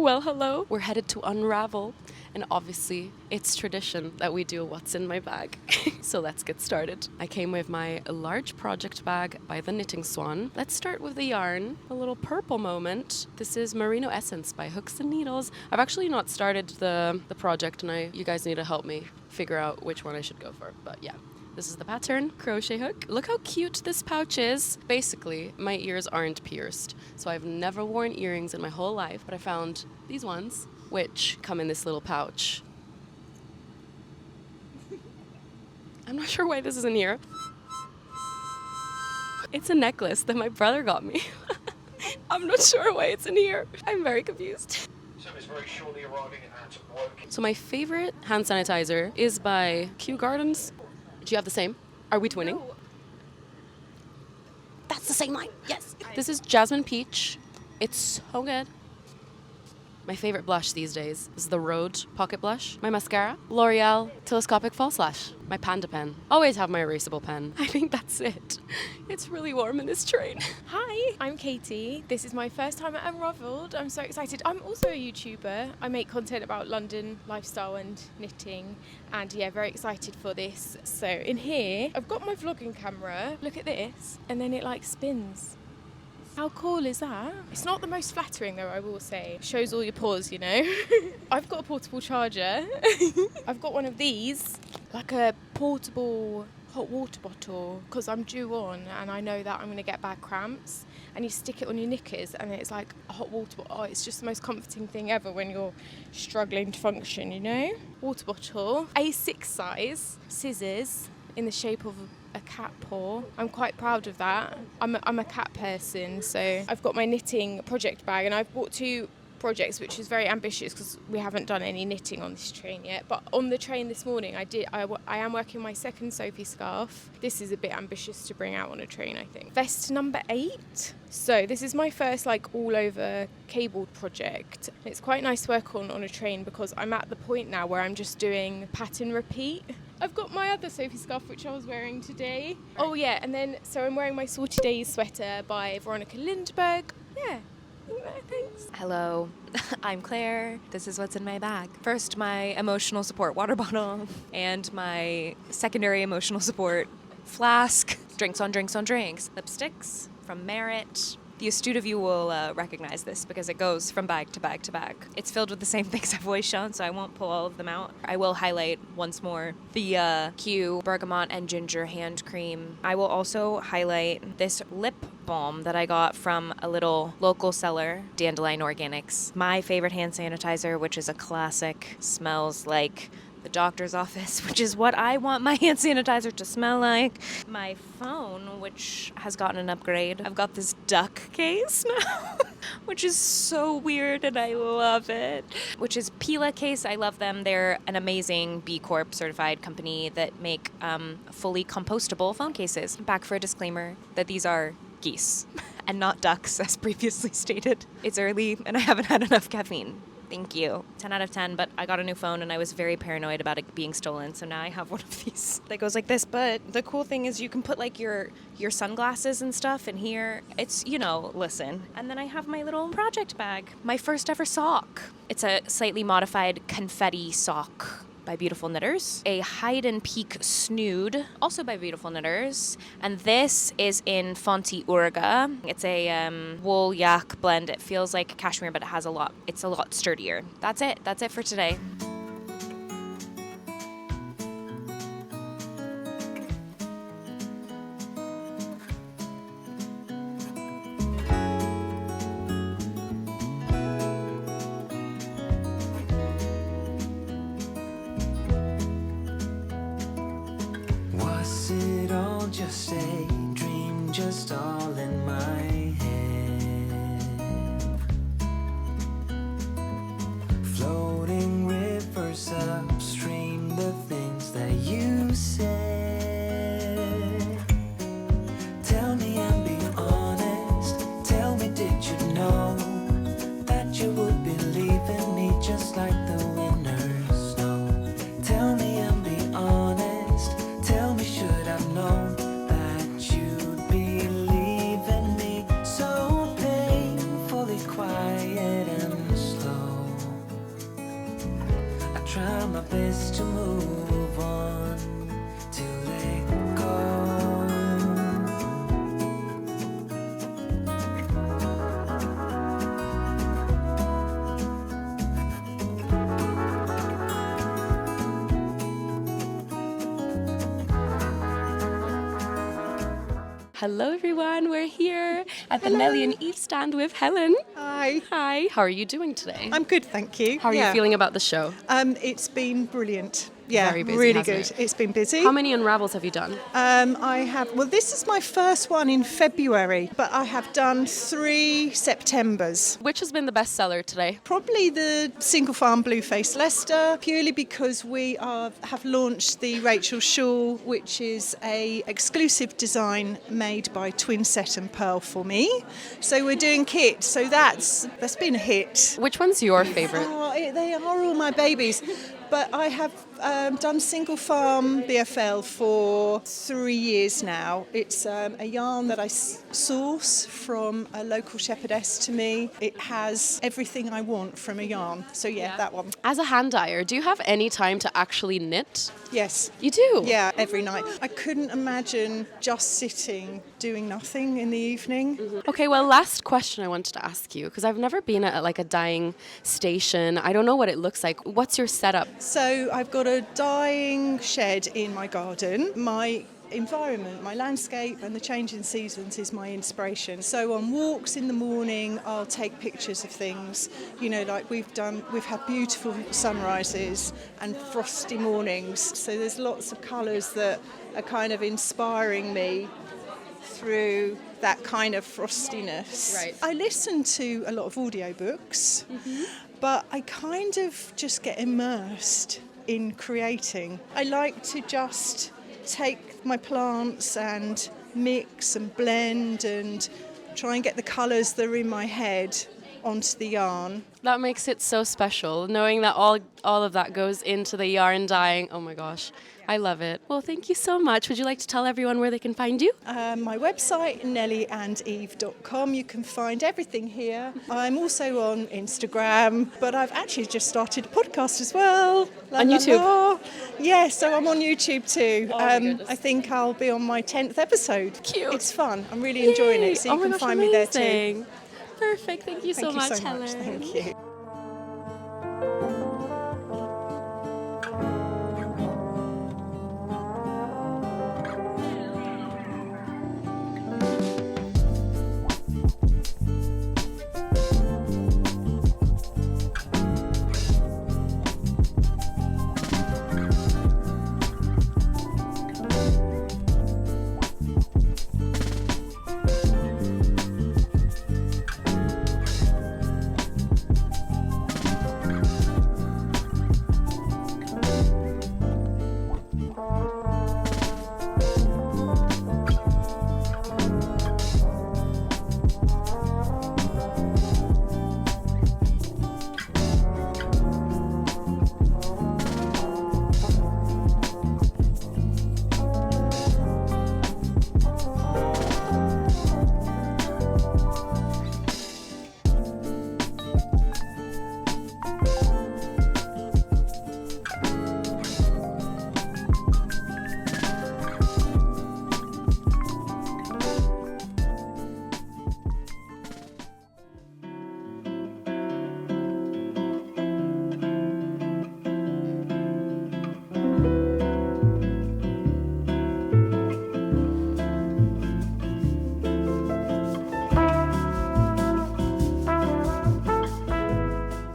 Well, hello. We're headed to Unravel. And obviously, it's tradition that we do what's in my bag. So let's get started. I came with my large project bag by the Knitting Swan. Let's start with the yarn. A little purple moment. This is Merino Essence by Hooks and Needles. I've actually not started the project, and you guys need to help me figure out which one I should go for. But yeah. This is the pattern, crochet hook. Look how cute this pouch is. Basically, my ears aren't pierced, so I've never worn earrings in my whole life, but I found these ones, which come in this little pouch. I'm not sure why this is in here. It's a necklace that my brother got me. I'm not sure why it's in here. I'm very confused. So it's very shortly arriving at Woking. So my favorite hand sanitizer is by Kew Gardens. Do you have the same? Are we twinning? No. That's the same line. Yes. This is Jasmine Peach. It's so good. My favorite blush these days is the Rode Pocket Blush. My mascara, L'Oreal Telescopic False Lash. My Panda pen. Always have my erasable pen. I think that's it. It's really warm in this train. Hi, I'm Katie. This is my first time at Unraveled. I'm so excited. I'm also a YouTuber. I make content about London lifestyle and knitting, and yeah, very excited for this. So in here, I've got my vlogging camera. Look at this, and then it like spins. How cool is that? It's not the most flattering though, I will say. Shows all your pores, you know. I've got a portable charger. I've got one of these, like a portable hot water bottle, because I'm due on and I know that I'm going to get bad cramps, and you stick it on your knickers and it's like a hot water bottle. Oh, it's just the most comforting thing ever when you're struggling to function, you know. Water bottle, A6 size, scissors in the shape of a cat paw. I'm quite proud of that. I'm a cat person, so I've got my knitting project bag, and I've bought 2 projects, which is very ambitious because we haven't done any knitting on this train yet. But on the train this morning, I am working my second Sophie scarf. This is a bit ambitious to bring out on a train, I think. Vest number 8. So this is my first like all over cabled project. It's quite nice to work on a train because I'm at the point now where I'm just doing pattern repeat. I've got my other Sophie scarf, which I was wearing today. Oh yeah, and then so I'm wearing my Salty Days sweater by Veronica Lindberg. Yeah. Thanks. Hello, I'm Claire. This is what's in my bag. First, my emotional support water bottle and my secondary emotional support flask. Drinks on drinks on drinks. Lipsticks from Merit. The astute of you will recognize this because it goes from bag to bag to bag. It's filled with the same things I've always shown, so I won't pull all of them out. I will highlight once more the Kew Bergamot and Ginger hand cream. I will also highlight this lip balm that I got from a little local seller, Dandelion Organics. My favorite hand sanitizer, which is a classic, smells like the doctor's office, which is what I want my hand sanitizer to smell like. My phone, which has gotten an upgrade. I've got this duck case now, which is so weird and I love it. Which is Pila case. I love them. They're an amazing B Corp certified company that make fully compostable phone cases. Back for a disclaimer that these are geese and not ducks, as previously stated. It's early and I haven't had enough caffeine. Thank you. 10 out of 10, but I got a new phone and I was very paranoid about it being stolen, so now I have one of these that goes like this. But the cool thing is you can put like your sunglasses and stuff in here. It's, listen. And then I have my little project bag, my first ever sock. It's a slightly modified confetti sock by Beautiful Knitters, a Hide and Peak Snood, also by Beautiful Knitters, and this is in Fonte Urga. It's a wool yak blend. It feels like cashmere, but it's a lot sturdier. That's it for today. Was it all just a dream, just all in my head? Floating river my best to move on, to let go. Hello everyone, we're here at the Nelly and Eve stand with Helen. Hi. Hi, how are you doing today? I'm good, thank you. How are you feeling about the show? It's been brilliant. Yeah, Very busy, really hasn't good. it? It's been busy. How many unravels have you done? This is my first one in February, but I have done 3 Septembers. Which has been the best seller today? Probably the single farm Blueface Leicester, purely because we have launched the Rachel Shawl, which is a exclusive design made by Twin Set and Pearl for me. So we're doing kit, so that's been a hit. Which one's your favorite? They are all my babies. But I have done single farm BFL for 3 years now. It's a yarn that I source from a local shepherdess to me. It has everything I want from a yarn. So yeah, that one. As a hand dyer, do you have any time to actually knit? Yes. You do? Yeah, every night. I couldn't imagine just sitting doing nothing in the evening. Okay, well, last question I wanted to ask you, because I've never been at like a dyeing station. I don't know what it looks like. What's your setup? So I've got a dyeing shed in my garden. My environment, my landscape and the change in seasons is my inspiration. So on walks in the morning, I'll take pictures of things. You know, like we've had beautiful sunrises and frosty mornings. So there's lots of colours that are kind of inspiring me through that kind of frostiness. Right. I listen to a lot of audiobooks, but I kind of just get immersed in creating. I like to just take my plants and mix and blend and try and get the colours that are in my head onto the yarn. That makes it so special, knowing that all of that goes into the yarn dyeing. Oh my gosh, I love it. Well, thank you so much. Would you like to tell everyone where they can find you? My website, nellyandeve.com. You can find everything here. I'm also on Instagram, but I've actually just started a podcast as well. On YouTube? Yeah, so I'm on YouTube too. Oh my goodness. I think I'll be on my 10th episode. Cute. It's fun. I'm really enjoying it, so you Oh my can gosh, find me there too. amazing. Perfect. Thank you so Thank you much, so Helen. much. Thank you.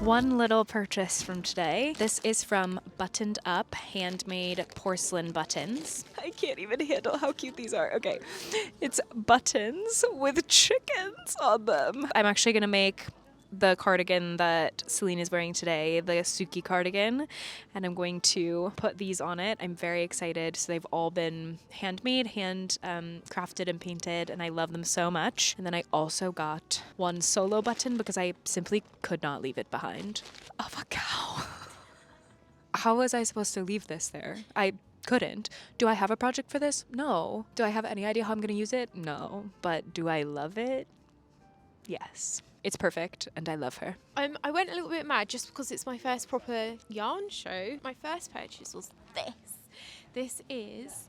One little purchase from today. This is from Buttoned Up handmade porcelain buttons. I can't even handle how cute these are. Okay, it's buttons with chickens on them. I'm actually gonna make the cardigan that Céline is wearing today, the Suki cardigan, and I'm going to put these on it. I'm very excited. So they've all been handmade, crafted and painted, and I love them so much. And then I also got one solo button because I simply could not leave it behind. Of a cow. How was I supposed to leave this there? I couldn't. Do I have a project for this? No. Do I have any idea how I'm going to use it? No. But do I love it? Yes. It's perfect, and I love her. I went a little bit mad just because it's my first proper yarn show. My first purchase was this. This is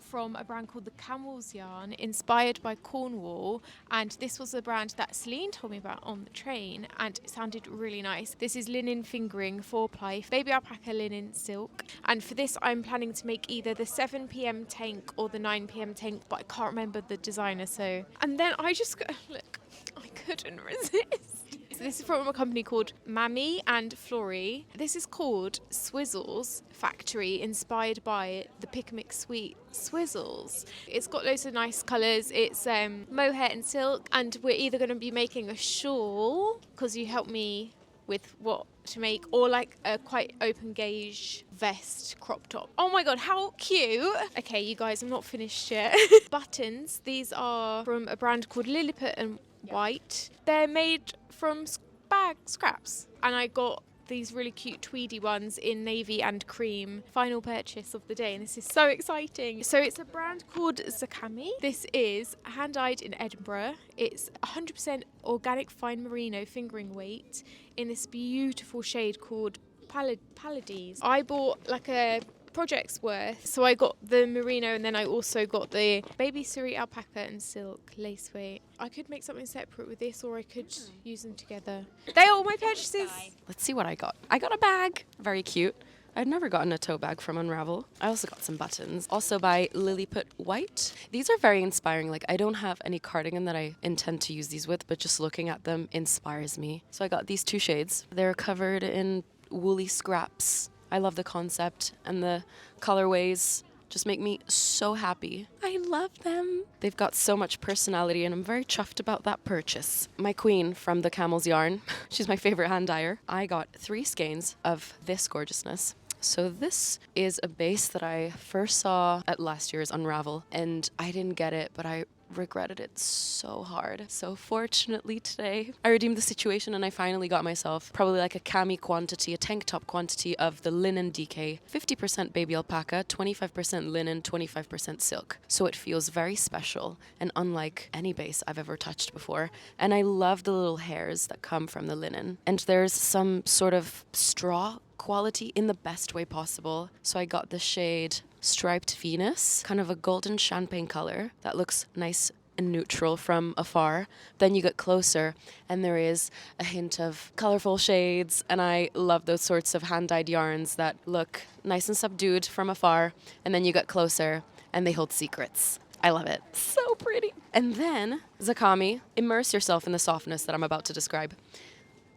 from a brand called the Camel's Yarn, inspired by Cornwall, and this was a brand that Céline told me about on the train, and it sounded really nice. This is linen fingering 4-ply baby alpaca linen silk, and for this I'm planning to make either the 7 p.m. tank or the 9 p.m. tank, but I can't remember the designer. So, and then I just look, I couldn't resist. So this is from a company called Mammy and Flory. This is called Swizzles Factory, inspired by the Pick-a-Mick Sweet Swizzles. It's got loads of nice colours. It's mohair and silk, and we're either going to be making a shawl, because you helped me with what to make, or like a quite open gauge vest crop top. Oh my god, how cute. Okay, you guys, I'm not finished yet. Buttons, these are from a brand called Lilliput and White. They're made from bag scraps, and I got these really cute tweedy ones in navy and cream. Final purchase of the day, and this is so exciting. So it's a brand called Zakami. This is hand-dyed in Edinburgh. It's 100% organic fine merino fingering weight in this beautiful shade called Pallades. I bought like a project's worth, so I got the merino, and then I also got the baby suri alpaca and silk lace weight. I could make something separate with this, or I could use them together. They are all my purchases. Let's see what I got. I got a bag. Very cute. I'd never gotten a tote bag from Unravel. I also got some buttons, also by Lilliput White. These are very inspiring. Like, I don't have any cardigan that I intend to use these with, but just looking at them inspires me. So I got these 2 shades. They're covered in woolly scraps. I love the concept, and the colorways just make me so happy. I love them. They've got so much personality, and I'm very chuffed about that purchase. My queen from the Camel's Yarn, she's my favorite hand dyer. I got 3 skeins of this gorgeousness. So this is a base that I first saw at last year's Unravel, and I didn't get it, but I regretted it so hard. So fortunately today I redeemed the situation, and I finally got myself probably like a cami quantity, a tank top quantity of the linen DK, 50% baby alpaca, 25% linen, 25% silk. So it feels very special and unlike any base I've ever touched before. And I love the little hairs that come from the linen. And there's some sort of straw quality in the best way possible. So I got the shade Striped Venus, kind of a golden champagne color that looks nice and neutral from afar. Then you get closer and there is a hint of colorful shades, and I love those sorts of hand-dyed yarns that look nice and subdued from afar, and then you get closer and they hold secrets. I love it. So pretty. And then Zakami, immerse yourself in the softness that I'm about to describe.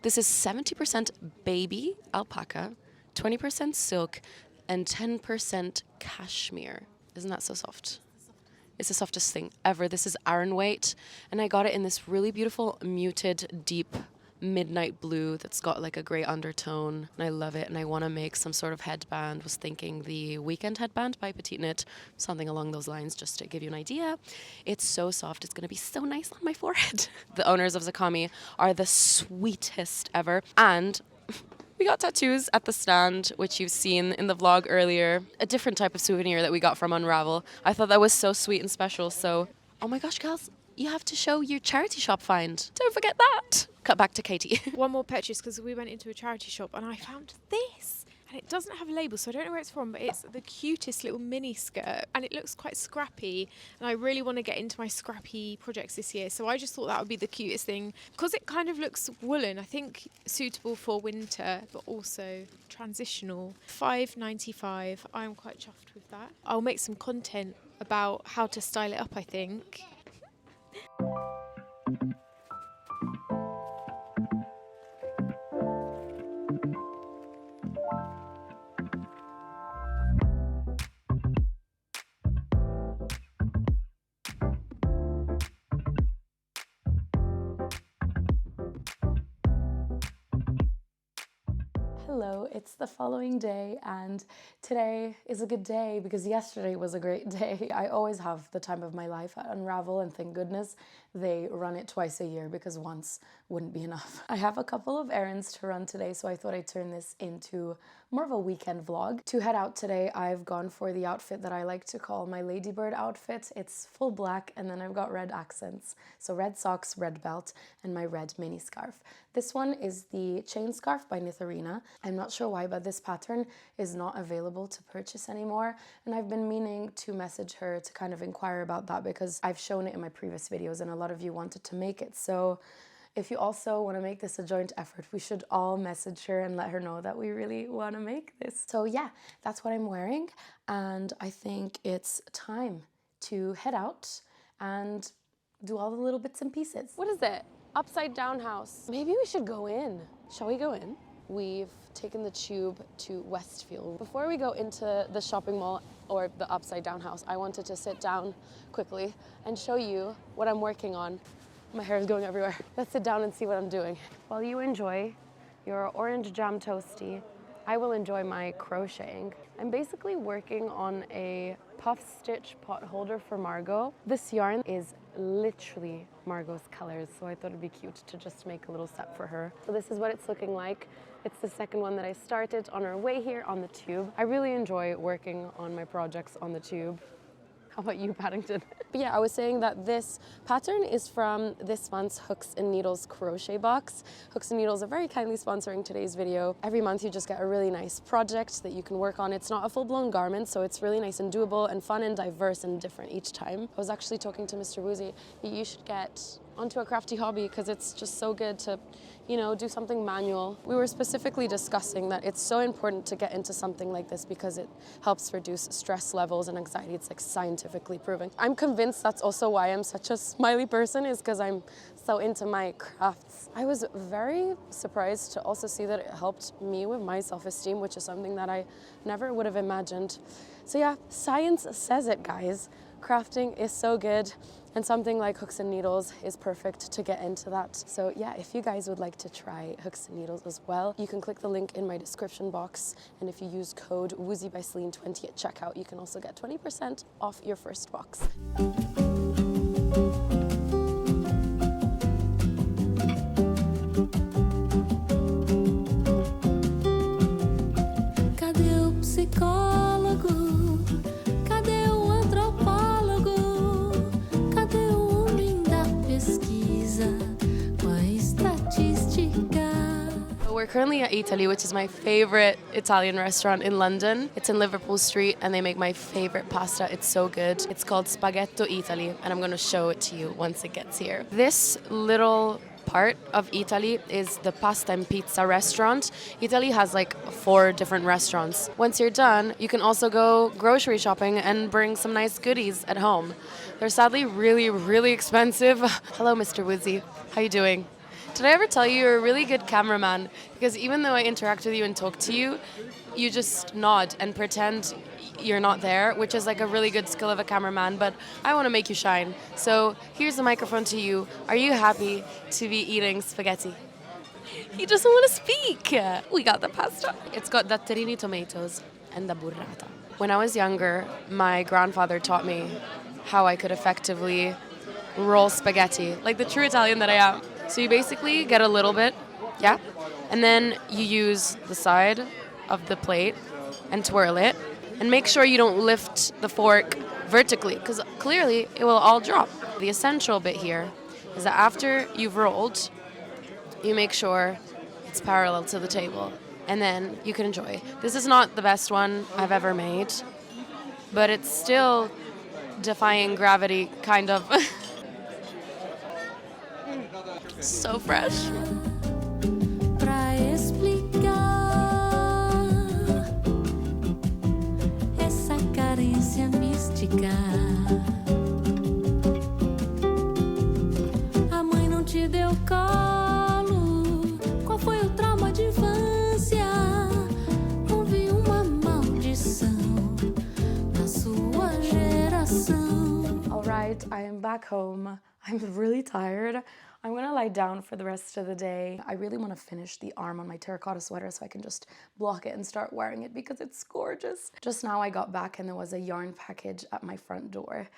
This is 70% baby alpaca, 20% silk, and 10% cashmere. Isn't that so soft? It's the softest thing ever. This is Aran weight, and I got it in this really beautiful muted deep midnight blue that's got like a grey undertone, and I love it, and I want to make some sort of headband. Was thinking the Weekend headband by Petite Knit, something along those lines, just to give you an idea. It's so soft, it's going to be so nice on my forehead. The owners of Zakami are the sweetest ever, and we got tattoos at the stand, which you've seen in the vlog earlier. A different type of souvenir that we got from Unravel. I thought that was so sweet and special. So, oh my gosh, girls, you have to show your charity shop find. Don't forget that. Cut back to Katie. One more purchase, because we went into a charity shop and I found this. And it doesn't have a label, so I don't know where it's from, but it's the cutest little mini skirt, and it looks quite scrappy, and I really want to get into my scrappy projects this year, so I just thought that would be the cutest thing, because it kind of looks woolen. I think suitable for winter, but also transitional. $5.95. I'm quite chuffed with that. I'll make some content about how to style it up, I think. Hello, it's the following day and today is a good day because yesterday was a great day. I always have the time of my life at Unravel and thank goodness they run it twice a year because once wouldn't be enough. I have a couple of errands to run today, so I thought I'd turn this into more of a weekend vlog. To head out today, I've gone for the outfit that I like to call my ladybird outfit. It's full black and then I've got red accents. So red socks, red belt, and my red mini scarf. This one is the chain scarf by Nitharina. I'm not sure why, but this pattern is not available to purchase anymore. And I've been meaning to message her to kind of inquire about that because I've shown it in my previous videos and a lot of you wanted to make it. So if you also want to make this a joint effort, we should all message her and let her know that we really want to make this. So yeah, that's what I'm wearing. And I think it's time to head out and do all the little bits and pieces. What is it? Upside down house. Maybe we should go in. Shall we go in? We've taken the tube to Westfield. Before we go into the shopping mall or the upside down house, I wanted to sit down quickly and show you what I'm working on. My hair is going everywhere. Let's sit down and see what I'm doing. While you enjoy your orange jam toasty, I will enjoy my crocheting. I'm basically working on a puff stitch pot holder for Margot. This yarn is literally Margot's colors, so I thought it'd be cute to just make a little set for her. So this is what it's looking like. It's the second one that I started on our way here on the tube. I really enjoy working on my projects on the tube. How about you, Paddington? But yeah, I was saying that this pattern is from this month's Hooks and Needles crochet box. Hooks and Needles are very kindly sponsoring today's video. Every month you just get a really nice project that you can work on. It's not a full-blown garment, so it's really nice and doable and fun and diverse and different each time. I was actually talking to Mr. Woozy. You should get onto a crafty hobby because it's just so good to, you know, do something manual. We were specifically discussing that it's so important to get into something like this because it helps reduce stress levels and anxiety. It's like scientifically proven. I'm convinced that's also why I'm such a smiley person, is because I'm so into my crafts. I was very surprised to also see that it helped me with my self-esteem, which is something that I never would have imagined. So yeah, science says it, guys. Crafting is so good. And something like Hooks and Needles is perfect to get into that. So yeah, if you guys would like to try Hooks and Needles as well, you can click the link in my description box. And if you use code Woozy by Céline 20 at checkout, you can also get 20% off your first box. Cadê o psicólogo? Cadê o antropólogo? Cadê o homem da pesquisa com a estatística? We're currently at Italy, which is my favorite Italian restaurant in London. It's in Liverpool Street and they make my favorite pasta. It's so good. It's called Spaghetto Italy and I'm going to show it to you once it gets here. This little part of Italy is the pasta and pizza restaurant. Italy has like 4 different restaurants. Once you're done, you can also go grocery shopping and bring some nice goodies at home. They're sadly really, really expensive. Hello, Mr. Woozy. How you doing? Did I ever tell you you're a really good cameraman? Because even though I interact with you and talk to you, you just nod and pretend you're not there, which is like a really good skill of a cameraman, but I want to make you shine. So here's the microphone to you. Are you happy to be eating spaghetti? He doesn't want to speak. We got the pasta. It's got datterini tomatoes and the burrata. When I was younger, my grandfather taught me how I could effectively roll spaghetti, like the true Italian that I am. So you basically get a little bit, yeah, and then you use the side of the plate and twirl it, and make sure you don't lift the fork vertically, because clearly it will all drop. The essential bit here is that after you've rolled, you make sure it's parallel to the table, and then you can enjoy. This is not the best one I've ever made, but it's still defying gravity, kind of. So fresh. Pra explicar essa carência mística. A mãe não te deu colo. Qual foi o trauma de infância? Houve uma maldição na sua geração. All right, I am back home. I'm really tired. I'm gonna lie down for the rest of the day. I really want to finish the arm on my terracotta sweater so I can just block it and start wearing it because it's gorgeous. Just now I got back and there was a yarn package at my front door.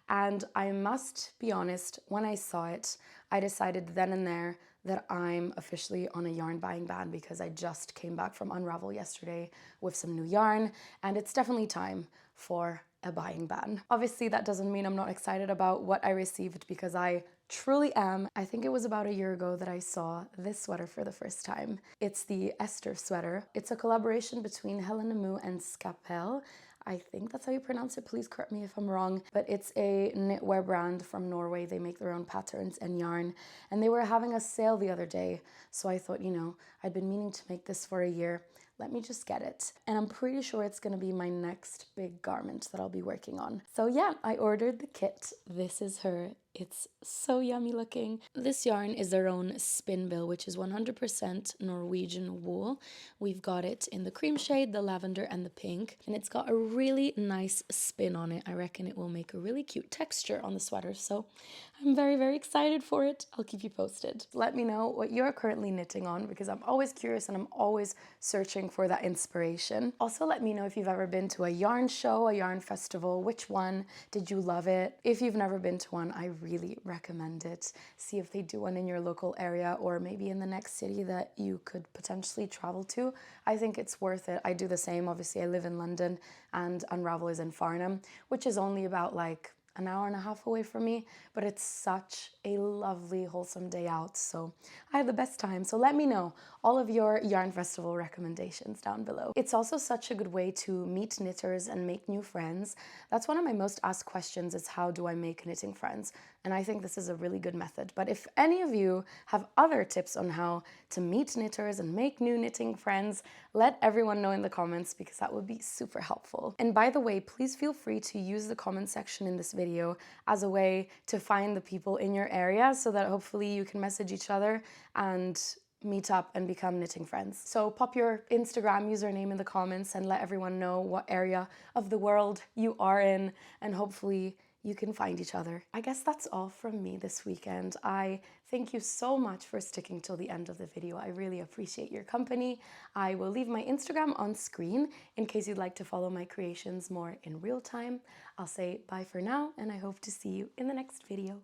And I must be honest, when I saw it, I decided then and there that I'm officially on a yarn buying ban because I just came back from Unravel yesterday with some new yarn, and it's definitely time for a buying ban. Obviously, that doesn't mean I'm not excited about what I received because I truly am. I think it was about a year ago that I saw this sweater for the first time. It's the Esther sweater. It's a collaboration between Helen Namu and Scapel. I think that's how you pronounce it. Please correct me if I'm wrong. But it's a knitwear brand from Norway. They make their own patterns and yarn. And they were having a sale the other day. So I thought, you know, I'd been meaning to make this for a year. Let me just get it. And I'm pretty sure it's gonna be my next big garment that I'll be working on. So yeah, I ordered the kit. This is her. It's so yummy looking. This yarn is their own spinbill, which is 100% Norwegian wool. We've got it in the cream shade, the lavender, and the pink. And it's got a really nice spin on it. I reckon it will make a really cute texture on the sweater. So I'm very, very excited for it. I'll keep you posted. Let me know what you're currently knitting on because I'm always curious and I'm always searching for that inspiration. Also, let me know if you've ever been to a yarn show, a yarn festival. Which one did you love it? If you've never been to one, I really recommend it. See if they do one in your local area or maybe in the next city that you could potentially travel to. I think it's worth it. I do the same. Obviously, I live in London and Unravel is in Farnham, which is only about like an hour and a half away from me, but it's such a lovely, wholesome day out. So I had the best time. So let me know all of your yarn festival recommendations down below. It's also such a good way to meet knitters and make new friends. That's one of my most asked questions is how do I make knitting friends? And I think this is a really good method. But if any of you have other tips on how to meet knitters and make new knitting friends, let everyone know in the comments because that would be super helpful. And by the way, please feel free to use the comment section in this video as a way to find the people in your area so that hopefully you can message each other and meet up and become knitting friends. So pop your Instagram username in the comments and let everyone know what area of the world you are in, and hopefully you can find each other. I guess that's all from me this weekend. I thank you so much for sticking till the end of the video. I really appreciate your company. I will leave my Instagram on screen in case you'd like to follow my creations more in real time. I'll say bye for now, and I hope to see you in the next video.